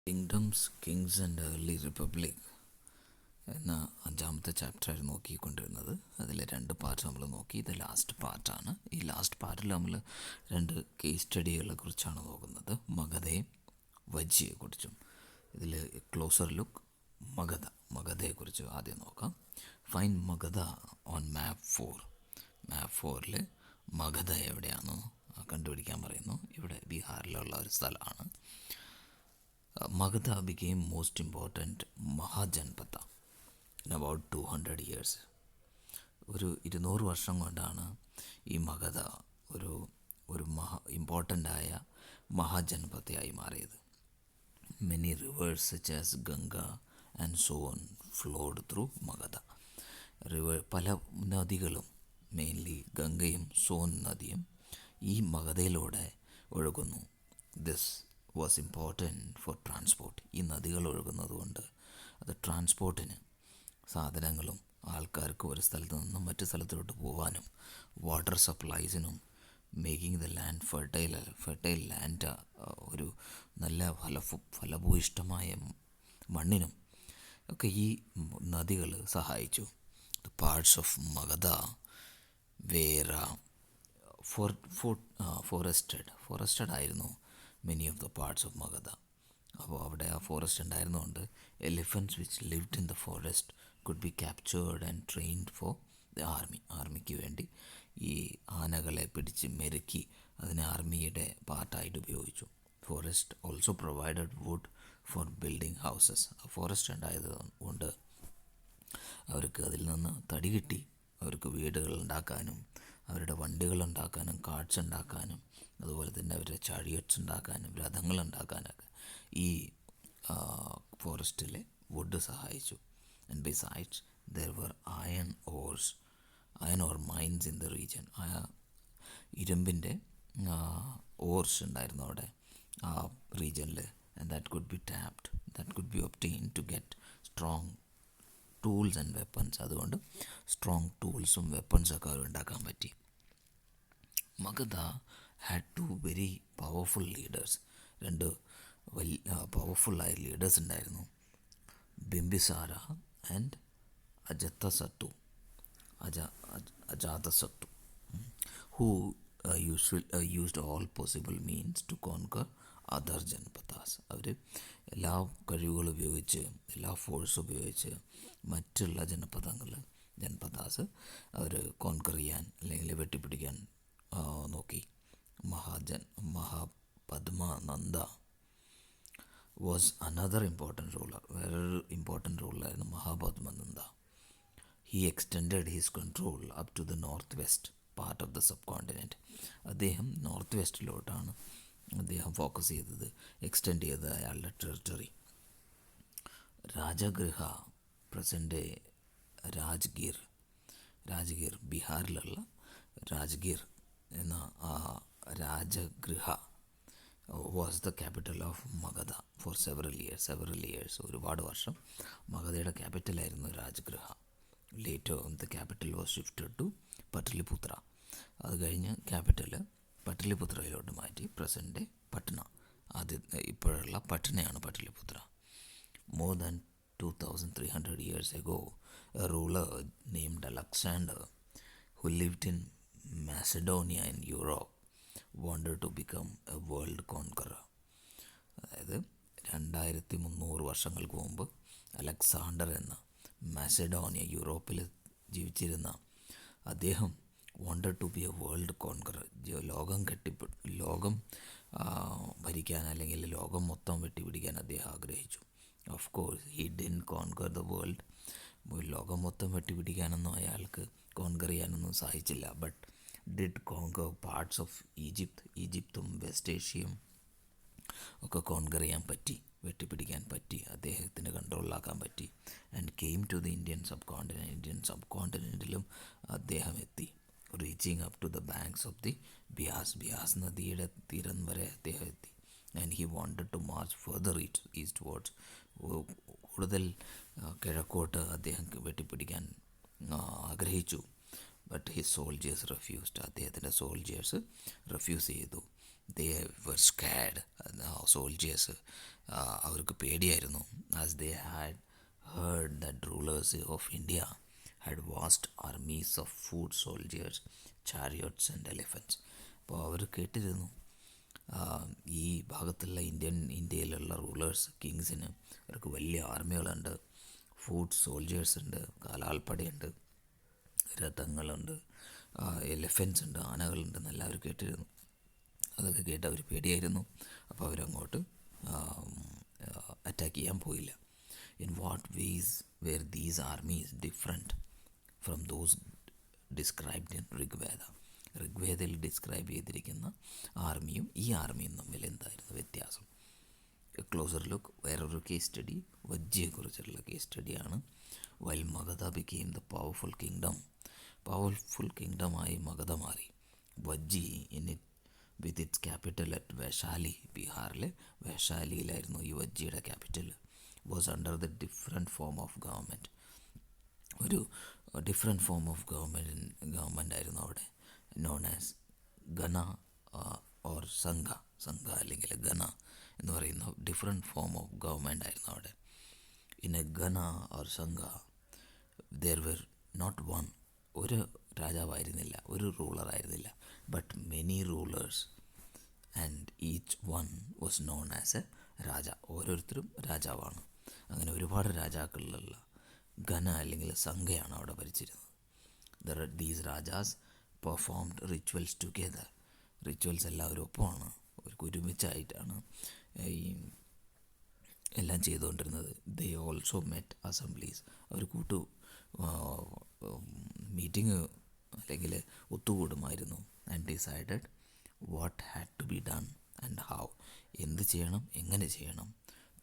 Kingdoms, Kings and early republic എന്ന 5ാമത്തെ ചാപ്റ്ററാണ് നോക്കിക്കൊണ്ടിരുന്നത്. അതിലെ 2 പാർട്ട് നമ്മൾ നോക്കി. ഇത് ലാസ്റ്റ് പാർട്ടാണ്. ഈ ലാസ്റ്റ് പാർട്ടിൽ നമ്മൾ 2 കേസ് സ്റ്റഡികളെ കുറിച്ചാണ് നോക്കുന്നത്. മഗധയും വജ്ജിയെക്കുറിച്ചും. ഇതിൽ ക്ലോസർ ലുക്ക് മഗധയെക്കുറിച്ച് ആദ്യം നോക്കാം. ഫൈൻ മഗധ ഓൺ മാപ്പ് 4. മാപ്പ് 4ൽ മഗധ എവിടെയാണെന്ന് കണ്ടുപിടിക്കാൻ പറയുന്നു. ഇവിടെ ബീഹാറിലുള്ള ഒരു സ്ഥലമാണ്. Magadha became most important Mahajanpatha in about 200 years. ഒരു 200 വർഷം കൊണ്ടാണ് ഈ മഗധ ഒരു ഇമ്പോർട്ടൻ്റായ മഹാജനപഥയായി മാറിയത്. Many reverse such as Ganga and zone flawed through Magadha. പല നദികളും, മെയിൻലി ഗംഗയും സോൻ നദിയും ഈ മഗധയിലൂടെ ഒഴുകുന്നു. This was important for transport. ഈ നദികൾ ഒഴുകുന്നത് കൊണ്ട് അത് ട്രാൻസ്പോർട്ടിന്, സാധനങ്ങളും ആൾക്കാർക്ക് ഒരു സ്ഥലത്ത് നിന്നും മറ്റു സ്ഥലത്തോട്ട് പോകാനും വാട്ടർ സപ്ലൈസിനും making the land fertile land, ഒരു നല്ല ഫലഭൂയിഷ്ടമായ മണ്ണിനും ഒക്കെ ഈ നദികൾ സഹായിച്ചു. The parts of Magadha were forested ആയിരുന്നു. Many of the parts of Magadha. അപ്പോൾ അവിടെ ആ ഫോറസ്റ്റ് ഉണ്ടായിരുന്നുകൊണ്ട് elephants which lived in the forest could be captured and trained for the ആർമിക്ക് വേണ്ടി ഈ ആനകളെ പിടിച്ച് മെരുക്കി അതിനെ ആർമിയുടെ പാർട്ടായിട്ട് ഉപയോഗിച്ചു. Forest also provided wood for building houses. ആ ഫോറസ്റ്റ് ഉണ്ടായത് കൊണ്ട് അവർക്ക് അതിൽ നിന്ന് തടി കിട്ടി അവർക്ക് വീടുകൾ ഉണ്ടാക്കാനും അവരുടെ വണ്ടികൾ ഉണ്ടാക്കാനും കാർട്സ് ഉണ്ടാക്കാനും അതുപോലെ തന്നെ അവരുടെ ചാരിയറ്റ്സ് ഉണ്ടാക്കാനും രഥങ്ങൾ ഉണ്ടാക്കാനൊക്കെ ഈ ഫോറസ്റ്റിലെ വുഡ് സഹായിച്ചു. And besides there were iron ore mines in the region. ഇരുമ്പിൻ്റെ ഓർസ് ഉണ്ടായിരുന്നു അവിടെ ആ റീജിയനിൽ. And that could be tapped, that could be obtain to get strong tools and weapons. അതുകൊണ്ട് സ്ട്രോങ് ടൂൾസും വെപ്പൺസൊക്കെ അവർ ഉണ്ടാക്കാൻ പറ്റി. Magadha had 2 very powerful leaders. 2 വലിയ പവർഫുള്ളായ ലീഡേഴ്സ് ഉണ്ടായിരുന്നു. Bimbisara and Ajatasattu who used all possible means to conquer other janapadas. അവർ എല്ലാ കഴിവുകളും ഉപയോഗിച്ച്, എല്ലാ ഫോഴ്സും ഉപയോഗിച്ച് മറ്റുള്ള ജനപദാസ് അവർ കോൺകർ ചെയ്യാൻ അല്ലെങ്കിൽ വെട്ടിപ്പിടിക്കാൻ നോക്കി. Mahapadmananda was another important ruler. വേറൊരു ഇമ്പോർട്ടൻറ്റ് റൂളറായിരുന്നു Mahapadmananda. He extended his control up to the north west part of the subcontinent. അദ്ദേഹം നോർത്ത് വെസ്റ്റിലോട്ടാണ് അദ്ദേഹം ഫോക്കസ് ചെയ്തത്, എക്സ്റ്റെൻഡ് ചെയ്തത് അയാളുടെ ടെറിട്ടറി. രാജഗൃഹ, പ്രസൻറ്റ് രാജ്ഗീർ ബീഹാറിലുള്ള രാജ്ഗീർ എന്ന ആ Rajagriha was the capital of Magadha for several years. ഒരുപാട് വർഷം മഗധയുടെ ക്യാപിറ്റലായിരുന്നു Rajagriha. Later the capital was shifted to Pataliputra. അത് കഴിഞ്ഞ് ക്യാപിറ്റൽ പട്ടലിപുത്രയിലോട്ട് മാറ്റി. പ്രസൻറ്റ് പട്ന, ഇപ്പോഴുള്ള പട്നയാണ് Pataliputra. More than 2300 years ago, a ruler named Alexander, who lived in Macedonia in Europe, wanted to become a world conqueror. അതായത് 2300 വർഷങ്ങൾക്ക് മുമ്പ് അലക്സാണ്ടർ എന്ന മാസഡോണിയ, യൂറോപ്പിൽ ജീവിച്ചിരുന്ന അദ്ദേഹം wanted to be a world conqueror. ലോകം ഭരിക്കാൻ അല്ലെങ്കിൽ ലോകം മൊത്തം വെട്ടിപ്പിടിക്കാൻ അദ്ദേഹം ആഗ്രഹിച്ചു. Of course he didn't conquer the world. ലോകം മൊത്തം വെട്ടിപ്പിടിക്കാനൊന്നും അയാൾക്ക് കോൺകർ ചെയ്യാനൊന്നും സാധിച്ചില്ല. But did conquer parts of ഈജിപ്തും വെസ്റ്റ് ഏഷ്യയും ഒക്കെ കോൺകർ ചെയ്യാൻ പറ്റി, വെട്ടിപ്പിടിക്കാൻ പറ്റി, അദ്ദേഹത്തിന് കൺട്രോളിലാക്കാൻ പറ്റി. And came to the Indian സബ് കോണ്ടിനെൻറ്റിലും അദ്ദേഹം എത്തി. Reaching up to the banks of the Beas നദിയുടെ തീരം വരെ അദ്ദേഹം എത്തി. And he wanted to march further eastwards. കൂടുതൽ കിഴക്കോട്ട് അദ്ദേഹം വെട്ടിപ്പിടിക്കാൻ ആഗ്രഹിച്ചു. But his soldiers refused. അദ്ദേഹത്തിൻ്റെ സോൾജേഴ്സ് റെഫ്യൂസ് ചെയ്തു. They were scared. സോൾജേഴ്സ് അവർക്ക് പേടിയായിരുന്നു. As they had heard that rulers of India had vast armies of foot soldiers, chariots and elephants. അപ്പോൾ അവർ കേട്ടിരുന്നു ഈ ഭാഗത്തുള്ള ഇന്ത്യയിലുള്ള റൂളേഴ്സ്, കിങ്സിന് അവർക്ക് വലിയ ആർമികളുണ്ട്, ഫുഡ് സോൾജേഴ്സ് ഉണ്ട്, കാലാൾപ്പടയുണ്ട്, രഥങ്ങളുണ്ട്, എലിഫൻസ് ഉണ്ട്, ആനകളുണ്ടെന്ന് എല്ലാവരും കേട്ടിരുന്നു. അതൊക്കെ കേട്ട് അവർ പേടിയായിരുന്നു. അപ്പോൾ അവരങ്ങോട്ട് അറ്റാക്ക് ചെയ്യാൻ പോയില്ല. In what ways were these armies different from those described in Rigveda? ഋഗ്വേദയിൽ ഡിസ്ക്രൈബ് ചെയ്തിരിക്കുന്ന ആർമിയും ഈ ആർമിയും തമ്മിൽ എന്തായിരുന്നു വ്യത്യാസം? A closer look. വേറൊരു കേസ് സ്റ്റഡി വജ്ജിയെക്കുറിച്ചുള്ള കേസ് സ്റ്റഡിയാണ്. While Magadha became the powerful കിങ്ഡമായി മഗധ മാറി. Vajji with its capital at Vaishali, ബീഹാറിലെ വൈശാലിയിലായിരുന്നു ഈ വജ്ജിയുടെ capital. Was under the different form of government. ഒരു ഡിഫറെൻറ്റ് ഫോം ഓഫ് ഗവൺമെൻറ് ആയിരുന്നു അവിടെ. നോൺ ആസ് ഗണ ഓർ സംഘ അല്ലെങ്കിൽ ഗണ എന്ന് പറയുന്ന ഡിഫറെൻറ്റ് ഫോം ഓഫ് ഗവൺമെൻറ് ആയിരുന്നു അവിടെ. In a gana or sangha there were not one, ഒരു രാജാവായിരുന്നില്ല, ഒരു റൂളറായിരുന്നില്ല, but many rulers and each one was known as a raja. ഓരോരുത്തരും രാജാവാണ്. അങ്ങനെ ഒരുപാട് രാജാക്കളിലുള്ള ഘന അല്ലെങ്കിൽ സംഘയാണ് അവിടെ ഭരിച്ചിരുന്നത്. These rajas performed rituals together. Rituals എല്ലാവരും ഒപ്പമാണ്, അവർക്ക് ഒരുമിച്ചായിട്ടാണ് ഈ എല്ലാം ചെയ്തുകൊണ്ടിരുന്നത്. They also met assemblies. അവർ മീറ്റിംഗ് അല്ലെങ്കിൽ ഒത്തുകൂടുമായിരുന്നു. And decided what had to be done and how. എന്ത് ചെയ്യണം, എങ്ങനെ ചെയ്യണം.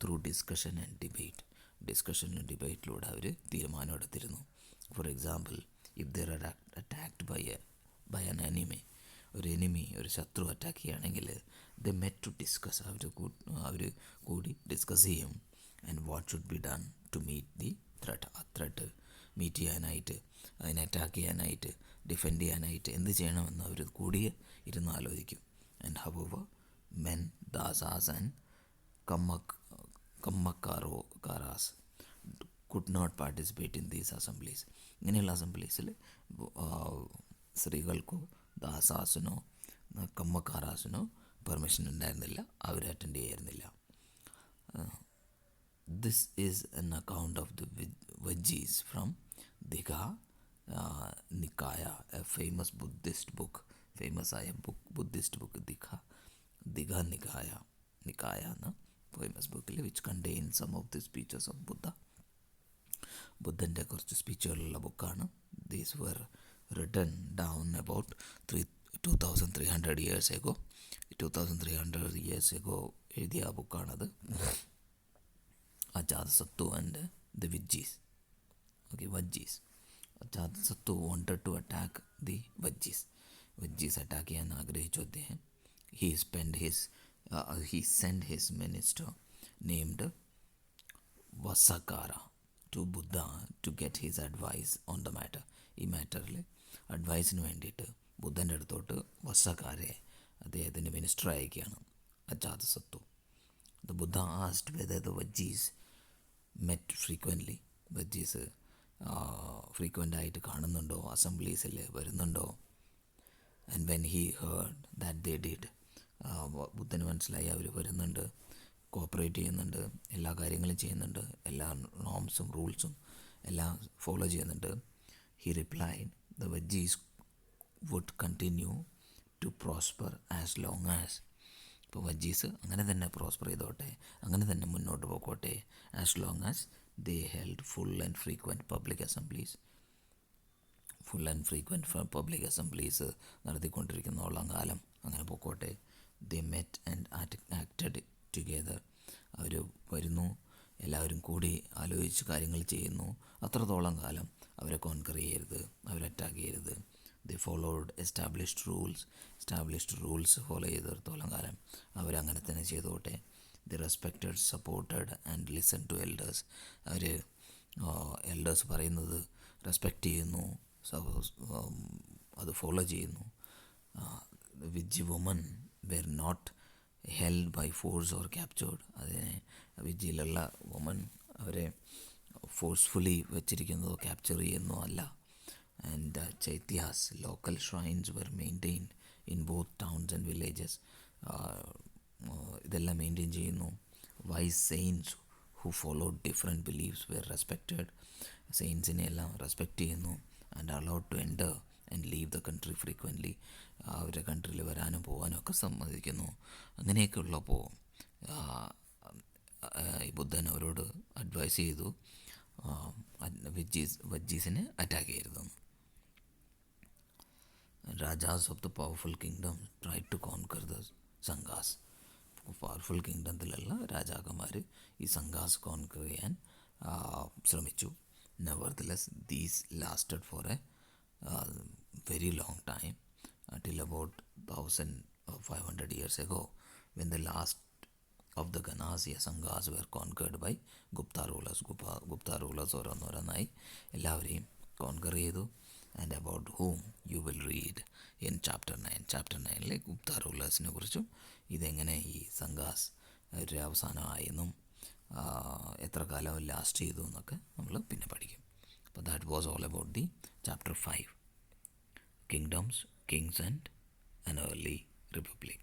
Through discussion and debate. ഡിസ്കഷനും ഡിബേറ്റിലൂടെ അവർ തീരുമാനമെടുത്തിരുന്നു. For example, if there are attacked by an enemy, ഒരു ശത്രു അറ്റാക്ക് ചെയ്യുകയാണെങ്കിൽ ദ മെറ്റ് ടു ഡിസ്കസ്. അവർ കൂടി ഡിസ്കസ് ചെയ്യും. And what should be done to meet the threat. ആ ത്രെട്ട് മീറ്റ് ചെയ്യാനായിട്ട്, അതിനെ അറ്റാക്ക് ചെയ്യാനായിട്ട്, ഡിഫെൻഡ് ചെയ്യാനായിട്ട് എന്ത് ചെയ്യണമെന്ന് അവർ കൂടി ഇരുന്ന് ആലോചിക്കും. And however men, dasas and kammakaras could not participate in these assemblies. ഇങ്ങനെയുള്ള അസംബ്ലീസിൽ സ്ത്രീകൾക്കോ ദാസാസിനോ കമ്മക്കാറാസിനോ പെർമിഷൻ ഉണ്ടായിരുന്നില്ല, അവർ അറ്റൻഡ് ചെയ്യായിരുന്നില്ല. This is an account of the Vajjis from Digha Nikaya, a famous Buddhist book. ഫേമസായ ബുദ്ധിസ്റ്റ് ബുക്ക് ദിഘ നിക്കായ എന്ന ഫേമസ് ബുക്കിൽ which contain some of the speeches of ബുദ്ധൻ്റെ കുറച്ച് സ്പീച്ചുകളുള്ള ബുക്കാണ്. These were written down about 2300 years ago. 2300 years ago എഴുതിയ ബുക്കാണത്. Ajatashatru and the Vajjis. Ajatashatru wanted to attack the Vajjis attack ചെയ്യാൻ ആഗ്രഹിച്ചു അദ്ദേഹം. he sent his minister named Vasakara to Buddha to get his advice on the matter. ഈ മാറ്ററിൽ അഡ്വൈസിന് വേണ്ടിയിട്ട് ബുദ്ധൻ്റെ അടുത്തോട്ട് വസക്കാരെ അദ്ദേഹത്തിൻ്റെ minister അയക്കുകയാണ്, Ajatashatru. The Buddha asked whether the Vajjis met frequently. Vajjis frequent ആയിട്ട് കാണുന്നുണ്ടോ, അസംബ്ലീസിൽ വരുന്നുണ്ടോ. And when he heard that they did, ബുദ്ധന് മനസ്സിലായി അവർ വരുന്നുണ്ട്, കോപ്പറേറ്റ് ചെയ്യുന്നുണ്ട്, എല്ലാ കാര്യങ്ങളും ചെയ്യുന്നുണ്ട്, എല്ലാ നോംസും റൂൾസും എല്ലാം ഫോളോ ചെയ്യുന്നുണ്ട്. He replied the Vajjis would continue to prosper as long as. ഇപ്പോൾ വജ്ജീസ് അങ്ങനെ തന്നെ പ്രോസ്പർ ചെയ്തോട്ടെ, അങ്ങനെ തന്നെ മുന്നോട്ട് പോയിക്കോട്ടെ, as long as they held full and frequent public assemblies നടത്തിക്കൊണ്ടിരിക്കുന്നോളം കാലം അങ്ങനെ പോയിക്കോട്ടെ. They met and acted together. അവർ വരുന്നു, എല്ലാവരും കൂടി ആലോചിച്ച് കാര്യങ്ങൾ ചെയ്യുന്നു. അത്രത്തോളം കാലം അവരെ കോൺകർ ചെയ്യരുത്, അവരെ അറ്റാക്ക് ചെയ്യരുത്. They followed established rules follow ചെയ്തിടത്തോളം കാലം അവരങ്ങനെ തന്നെ ചെയ്തോട്ടെ. They respected, supported and listen to elders. അവർ എൽഡേഴ്സ് പറയുന്നത് റെസ്പെക്റ്റ് ചെയ്യുന്നു, അത് ഫോളോ ചെയ്യുന്നു. Which woman were not held by force or captured. അതിനെ വിജയിലുള്ള വുമൺ അവരെ ഫോഴ്സ്ഫുള്ളി വെച്ചിരിക്കുന്നതോ ക്യാപ്ചർ ചെയ്യുന്നതോ അല്ല. And chaityas, local shrines were maintained in both towns and villages. ഇതെല്ലാം മെയിൻറ്റെയിൻ ചെയ്യുന്നു. Wise saints who followed different beliefs were respected. സെയിൻസിനെ എല്ലാം respect ചെയ്യുന്നു. And allowed to enter and leave the country frequently. അവരുടെ കൺട്രിയിൽ വരാനും പോകാനും ഒക്കെ സമ്മതിക്കുന്നു. അങ്ങനെയൊക്കെ ഉള്ളപ്പോൾ ഈ ബുദ്ധൻ അവരോട് അഡ്വൈസ് ചെയ്തു വജ്ജീസിനെ അറ്റാക്ക് ചെയ്യരുതെന്ന്. Rajas of the powerful kingdom try to conquer the sanghas. Powerful കിങ്ഡത്തിലുള്ള രാജാക്കന്മാർ ഈ സംഘാസ് കോൺകർ ചെയ്യാൻ ശ്രമിച്ചു. Nevertheless these lasted for a very long time, until about 1500 years ago, when the last of the Ganasya Sanghas were conquered by Gupta rulers. Gupta rulers ഓരോന്നോരോന്നായി എല്ലാവരെയും conquer ചെയ്തു. And about whom you will read in chapter 9. Chapter 9 Gupta റൂളേഴ്സിനെ കുറിച്ചും ഇതെങ്ങനെ ഈ സംഘാസ് ഒരു അവസാനമായെന്നും എത്ര കാലം ലാസ്റ്റ് ചെയ്തു എന്നൊക്കെ നമ്മൾ പിന്നെ പഠിക്കും. അപ്പോൾ that was all about the chapter 5, Kingdoms, Kings and an Early Republic.